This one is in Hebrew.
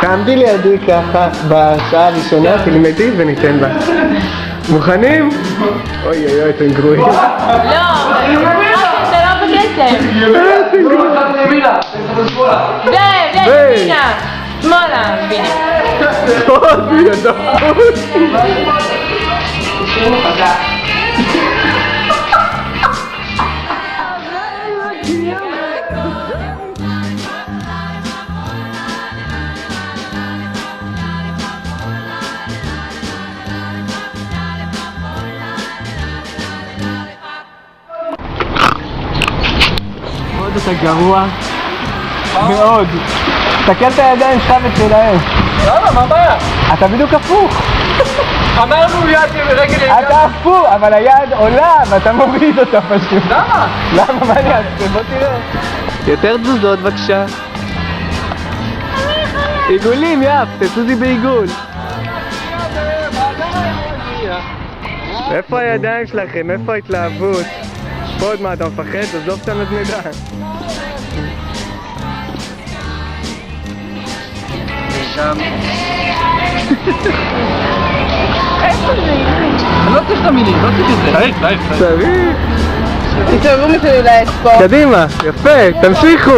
תעמדי לידי ככה בשעה הראשונה, תלמדי וניתן בה. מוכנים? אוי אוי אוי, אתם גרועים. לא, זה לא בקצב. וימינה, שמאלה, וינה. עוד ידעות. מאוד אתה גרוע מאוד. תסתכל את הידיים שלך ושלהם. למה? מה הבעיה? אתה בדיוק הפוך. אמרנו יד ורגל יד. אתה הפוך, אבל היד עולה ואתה מוריד אותה פשוט. למה? למה? מה אני אעשה? בוא תראה. יותר תזוזות בבקשה. עיגולים, יפ, תזוזי בעיגול. איפה הידיים שלכם? איפה ההתלהבות? פה עוד מה, אתה מפחד? עזוב את הנדנדה. שם. אני לא צריך את המילים, לא צריך את זה. צריך. תסתובבו מסביב לאספורט. קדימה, יפה, תמשיכו.